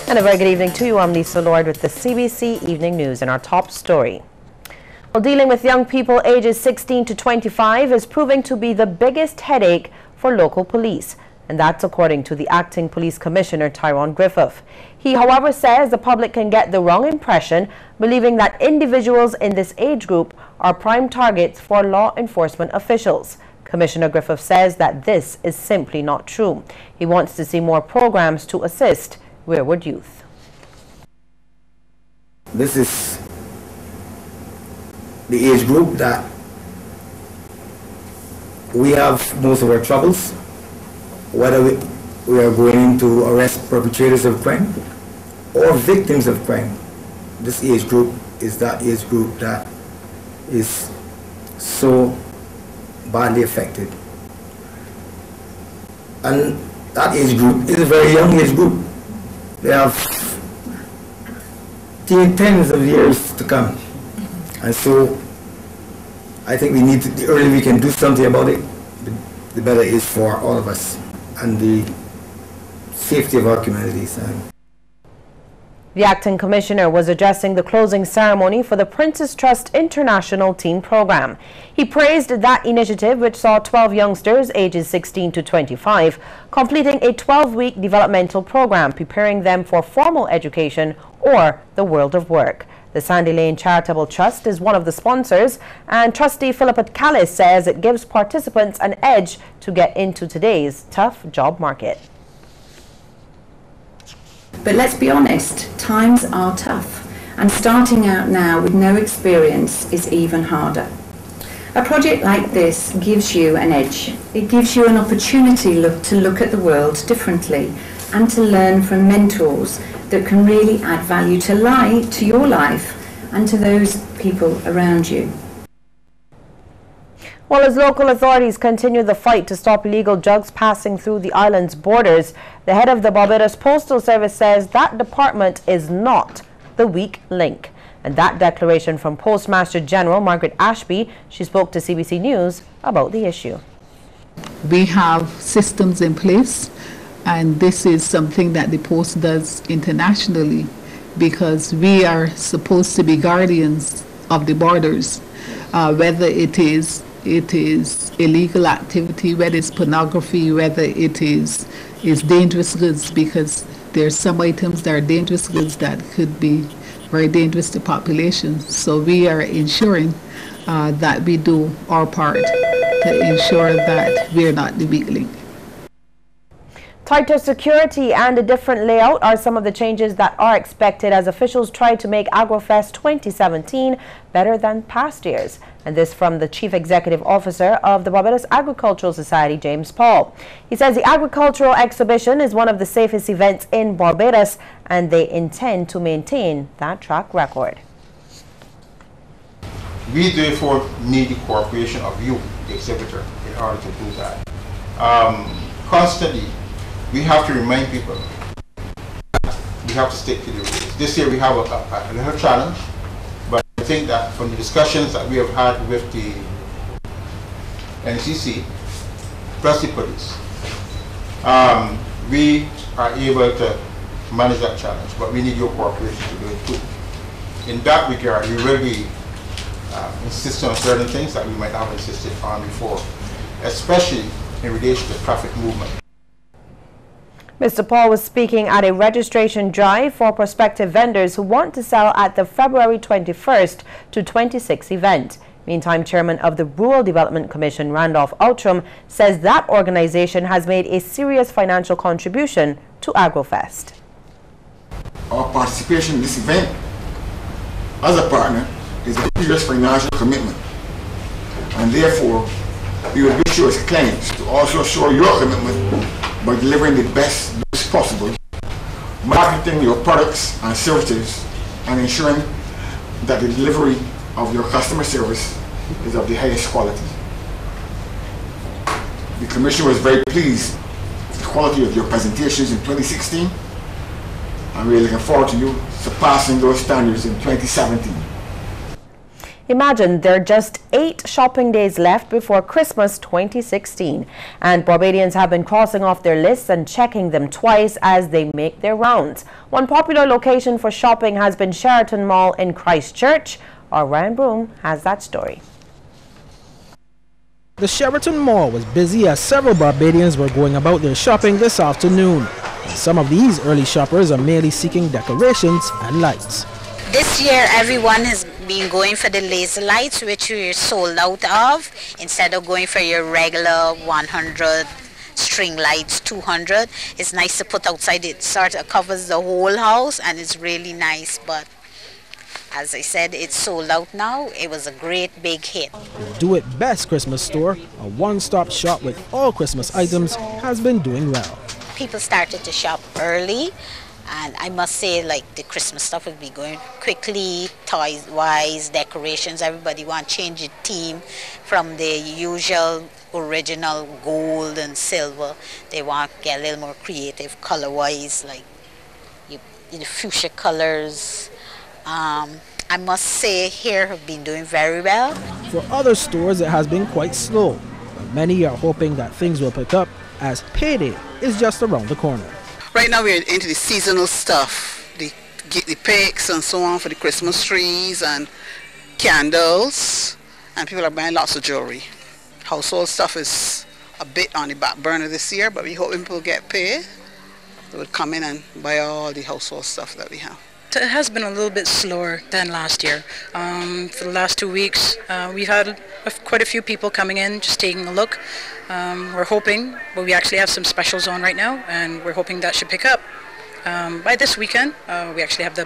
And a very good evening to you. I'm Lisa Lord with the CBC Evening News and our top story. Well, dealing with young people ages 16 to 25 is proving to be the biggest headache for local police. And that's according to the Acting Police Commissioner, Tyrone Griffith. He, however, says the public can get the wrong impression, believing that individuals in this age group are prime targets for law enforcement officials. Commissioner Griffith says that this is simply not true. He wants to see more programs to assist wayward youth. This is the age group that we have most of our troubles, whether we are going to arrest perpetrators of crime or victims of crime. This age group is that age group that is so badly affected. And that age group is a very young age group. They have tens of years to come. And so I think we need to, the earlier we can do something about it, the better it is for all of us and the safety of our communities. The acting commissioner was addressing the closing ceremony for the Prince's Trust International Teen Program. He praised that initiative, which saw 12 youngsters ages 16 to 25 completing a 12-week developmental program, preparing them for formal education or the world of work. The Sandy Lane Charitable Trust is one of the sponsors, and trustee Philippa Callis says it gives participants an edge to get into today's tough job market. But let's be honest, times are tough, and starting out now with no experience is even harder. A project like this gives you an edge. It gives you an opportunity to look at the world differently and to learn from mentors that can really add value to your life and to those people around you. Well, as local authorities continue the fight to stop illegal drugs passing through the island's borders, the head of the Barbados Postal Service says that department is not the weak link. And that declaration from Postmaster General Margaret Ashby, she spoke to CBC News about the issue. We have systems in place, and this is something that the Post does internationally because we are supposed to be guardians of the borders, whether it is illegal activity, whether it's pornography, whether it is dangerous goods, because there's some items that are dangerous goods that could be very dangerous to populations. So we are ensuring that we do our part to ensure that we're not the weak link. Tighter security and a different layout are some of the changes that are expected as officials try to make AgriFest 2017 better than past years. And this from the Chief Executive Officer of the Barbados Agricultural Society, James Paul. He says the agricultural exhibition is one of the safest events in Barbados, and they intend to maintain that track record. We therefore need the cooperation of you, the exhibitor, in order to do that. Constantly, we have to remind people that we have to stick to the rules. This year we have a little challenge, but I think that from the discussions that we have had with the NCC plus the police, we are able to manage that challenge, but we need your cooperation to do it too. In that regard, we will be insisting on certain things that we might have insisted on before, especially in relation to traffic movement. Mr. Paul was speaking at a registration drive for prospective vendors who want to sell at the February 21st to 26th event. Meantime, Chairman of the Rural Development Commission, Randolph Outram, says that organization has made a serious financial contribution to AgriFest. Our participation in this event as a partner is a serious financial commitment, and therefore we would wish you as clients to also show your commitment by delivering the best possible, marketing your products and services, and ensuring that the delivery of your customer service is of the highest quality. The Commission was very pleased with the quality of your presentations in 2016, and we're looking forward to you surpassing those standards in 2017. Imagine there are just 8 shopping days left before Christmas 2016, and Barbadians have been crossing off their lists and checking them twice as they make their rounds. One popular location for shopping has been Sheraton Mall in Christchurch. Our Ryan Broom has that story. The Sheraton Mall was busy as several Barbadians were going about their shopping this afternoon. And some of these early shoppers are merely seeking decorations and lights. This year, everyone has been going for the laser lights, which we're sold out of, instead of going for your regular 100 string lights, 200. It's nice to put outside. It sort of covers the whole house, and it's really nice. But as I said, it's sold out now. It was a great big hit. The Do It Best Christmas store, a one-stop shop with all Christmas items, has been doing well. People started to shop early. And I must say, like, the Christmas stuff will be going quickly, toys-wise, decorations. Everybody want to change the theme from the usual original gold and silver. They want to get a little more creative color-wise, like the fuchsia colors. I must say, here have been doing very well. For other stores, it has been quite slow, but many are hoping that things will pick up as payday is just around the corner. Right now we're into the seasonal stuff, the picks and so on for the Christmas trees and candles, and people are buying lots of jewelry. Household stuff is a bit on the back burner this year, but we hope people get paid. They would come in and buy all the household stuff that we have. It has been a little bit slower than last year. For the last 2 weeks, we've had quite a few people coming in, just taking a look. We're hoping, well, we actually have some specials on right now, and we're hoping that should pick up. By this weekend, we actually have the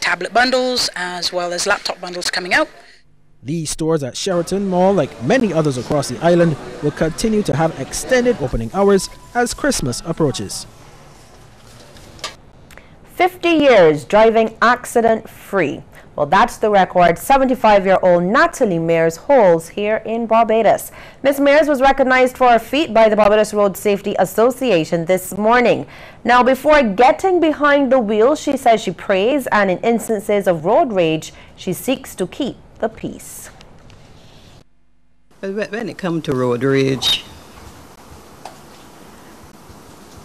tablet bundles as well as laptop bundles coming out. These stores at Sheraton Mall, like many others across the island, will continue to have extended opening hours as Christmas approaches. 50 years driving accident-free. Well, that's the record 75-year-old Natalie Mears holds here in Barbados. Ms. Mears was recognized for her feat by the Barbados Road Safety Association this morning. Now, before getting behind the wheel, she says she prays, and in instances of road rage, she seeks to keep the peace. When it comes to road rage,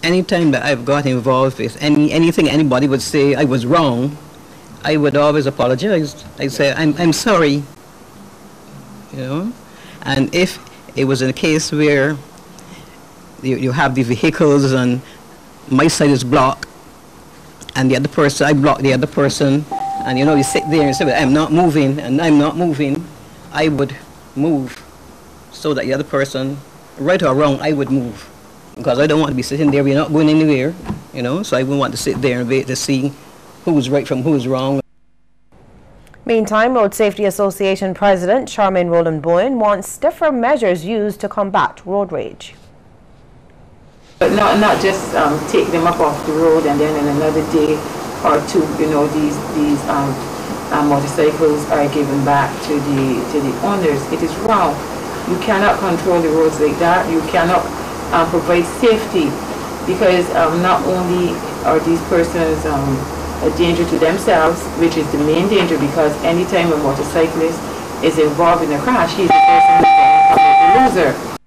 anytime that I've got involved with anything anybody would say I was wrong, I would always apologize. I say, I'm sorry, you know. And if it was in a case where you have the vehicles and my side is blocked, and the other person, I block the other person, and you know, you sit there and say, well, I'm not moving, and I'm not moving, I would move so that the other person, right or wrong, I would move. Because I don't want to be sitting there, we're not going anywhere, you know, so I wouldn't want to sit there and wait to see who's right from who's wrong. Meantime, Road Safety Association President Charmaine Rowland Bowen wants stiffer measures used to combat road rage. But not just take them up off the road and then in another day or two, you know, these motorcycles are given back to the owners. It is wrong. You cannot control the roads like that. You cannot provide safety, because not only are these persons a danger to themselves, which is the main danger, because anytime a motorcyclist is involved in a crash, he's the person who's the loser.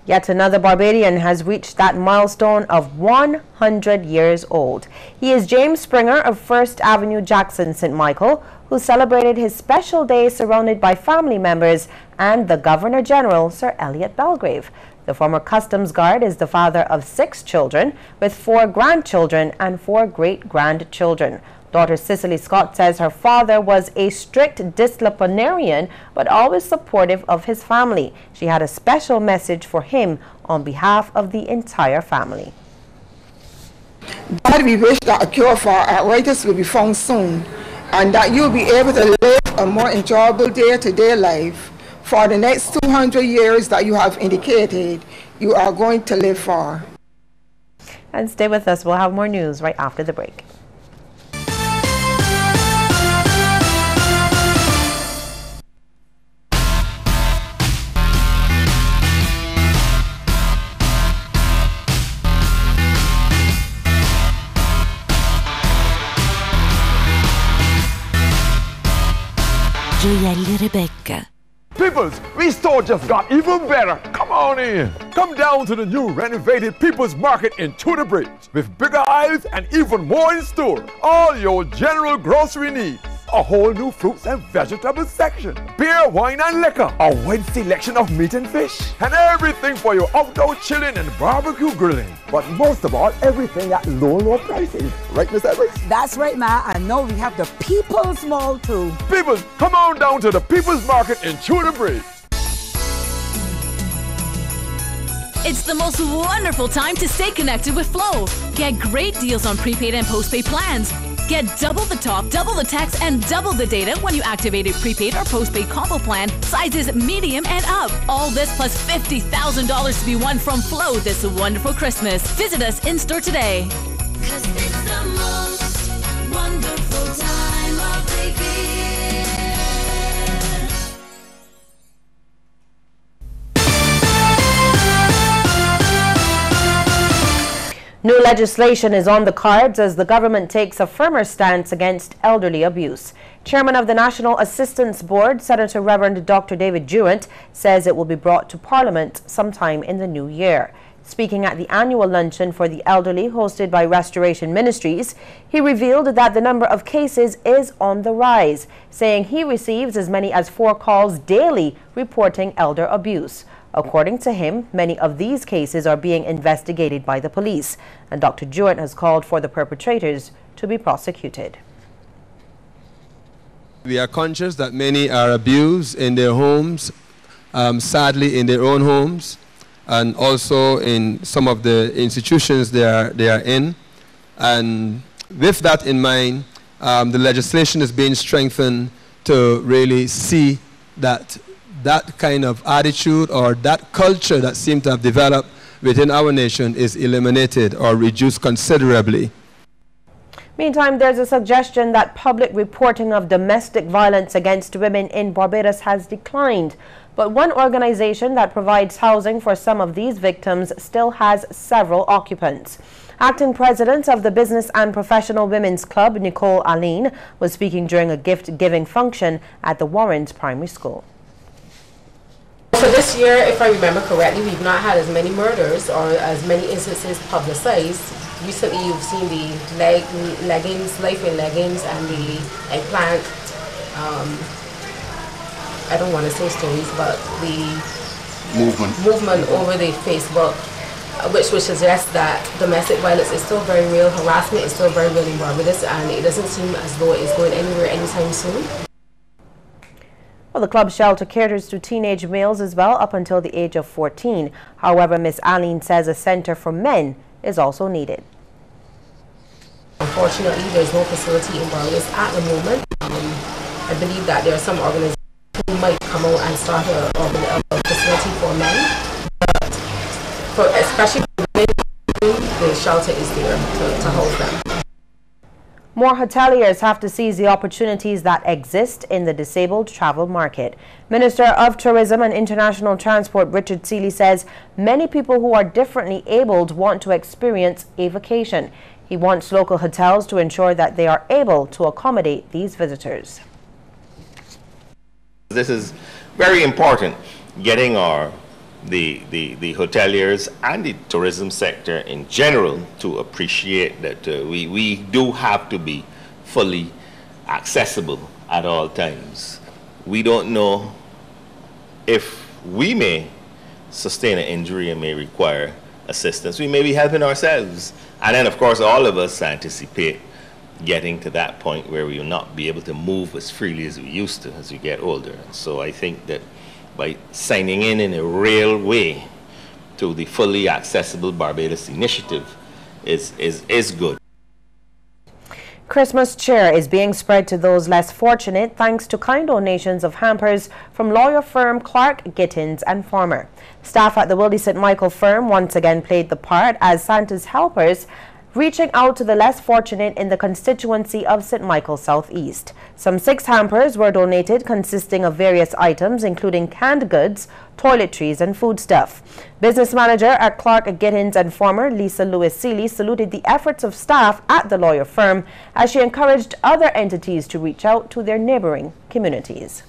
Yet another Barbadian has reached that milestone of 100 years old. He is James Springer of First Avenue, Jackson, St. Michael, who celebrated his special day surrounded by family members and the Governor General, Sir Elliot Belgrave. The former Customs Guard is the father of 6 children, with 4 grandchildren and 4 great-grandchildren. Daughter Cicely Scott says her father was a strict disciplinarian, but always supportive of his family. She had a special message for him on behalf of the entire family. God, we wish that a cure for arthritis will be found soon, and that you'll be able to live a more enjoyable day-to-day life for the next 200 years that you have indicated you are going to live for. And stay with us. We'll have more news right after the break. gioielli Rebecca. Peoples, we store just got even better. Come on in. Come down to the new renovated People's Market in Tudor Bridge with bigger aisles and even more in store. All your general grocery needs. A whole new fruits and vegetables section. Beer, wine and liquor. A wide selection of meat and fish. And everything for your outdoor chilling and barbecue grilling. But most of all, everything at low prices. Right, Miss Evans? That's right, Ma. And now we have the People's Mall too. Peoples, come on down to the People's Market in Tudor Bridge. It's the most wonderful time to stay connected with Flow. Get great deals on prepaid and postpaid plans. Get double the talk, double the text, and double the data when you activate a prepaid or postpaid combo plan, sizes medium and up. All this plus $50,000 to be won from Flow this wonderful Christmas. Visit us in store today. 'Cause it's the most wonderful time of the year. New legislation is on the cards as the government takes a firmer stance against elderly abuse. Chairman of the National Assistance Board, Senator Reverend Dr. David Durant, says it will be brought to Parliament sometime in the new year. Speaking at the annual luncheon for the elderly hosted by Restoration Ministries, he revealed that the number of cases is on the rise, saying he receives as many as 4 calls daily reporting elder abuse. According to him, many of these cases are being investigated by the police, and Dr. Durant has called for the perpetrators to be prosecuted. We are conscious that many are abused in their homes, sadly in their own homes, and also in some of the institutions they are in. And with that in mind, the legislation is being strengthened to really see that that kind of attitude or that culture that seems to have developed within our nation is eliminated or reduced considerably. Meantime, there's a suggestion that public reporting of domestic violence against women in Barbados has declined. But one organization that provides housing for some of these victims still has several occupants. Acting president of the Business and Professional Women's Club, Nicole Aline, was speaking during a gift-giving function at the Warrens Primary School. For this year, if I remember correctly, we've not had as many murders or as many instances publicized. Recently, you've seen the leggings, life-in leggings, and the eggplant, I don't want to say stories, but the movement over the Facebook, which would suggest that domestic violence is still very real, harassment is still very real in Barbados, and it doesn't seem as though it's going anywhere anytime soon. Well, the club shelter caters to teenage males as well up until the age of 14. However, Ms. Aline says a center for men is also needed. Unfortunately, there's no facility in Barbados at the moment. I believe that there are some organizations who might come out and start a facility for men, but especially for women, the shelter is there to house them. More hoteliers have to seize the opportunities that exist in the disabled travel market. Minister of Tourism and International Transport Richard Seeley says many people who are differently abled want to experience a vacation. He wants local hotels to ensure that they are able to accommodate these visitors. This is very important, getting the hoteliers and the tourism sector in general to appreciate that we do have to be fully accessible at all times. We don't know if we may sustain an injury and may require assistance. We may be helping ourselves. And then, of course, all of us anticipate getting to that point where we will not be able to move as freely as we used to as we get older. And so I think that by signing in a real way to the fully accessible Barbados initiative is good. Christmas cheer is being spread to those less fortunate thanks to kind donations of hampers from lawyer firm Clark, Gittins and Farmer. Staff at the Willie St. Michael firm once again played the part as Santa's helpers, reaching out to the less fortunate in the constituency of St. Michael Southeast. Some 6 hampers were donated consisting of various items including canned goods, toiletries and foodstuff. Business manager at Clark, Gittins and Farmer, Lisa Lewis Seeley, saluted the efforts of staff at the lawyer firm as she encouraged other entities to reach out to their neighboring communities.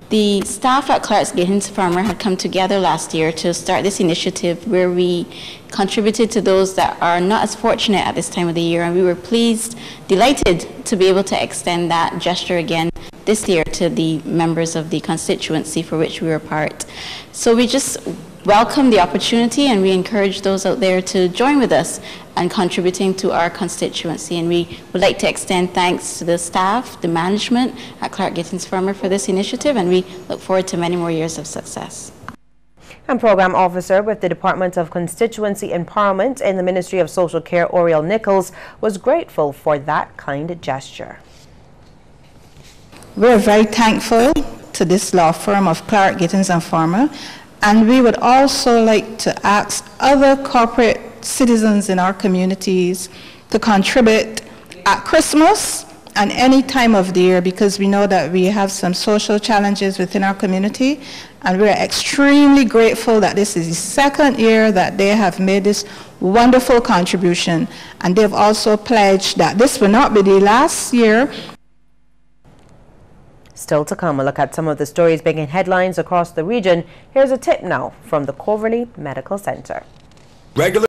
The staff at Clark's Gittins Farmer had come together last year to start this initiative where we contributed to those that are not as fortunate at this time of the year, and we were pleased, delighted to be able to extend that gesture again this year to the members of the constituency for which we were part. So we just welcome the opportunity, and we encourage those out there to join with us and contributing to our constituency. And we would like to extend thanks to the staff, the management at Clark Gittins Farmer for this initiative, and we look forward to many more years of success. And Program Officer with the Department of Constituency Empowerment in the Ministry of Social Care, Oriel Nichols, was grateful for that kind gesture. We're very thankful to this law firm of Clark Gittins and Farmer, and we would also like to ask other corporate citizens in our communities to contribute at Christmas and any time of the year, because we know that we have some social challenges within our community, and we're extremely grateful that this is the second year that they have made this wonderful contribution, and they've also pledged that this will not be the last year. Still to come, a look at some of the stories making headlines across the region. Here's a tip now from the Coverley Medical Center. Regular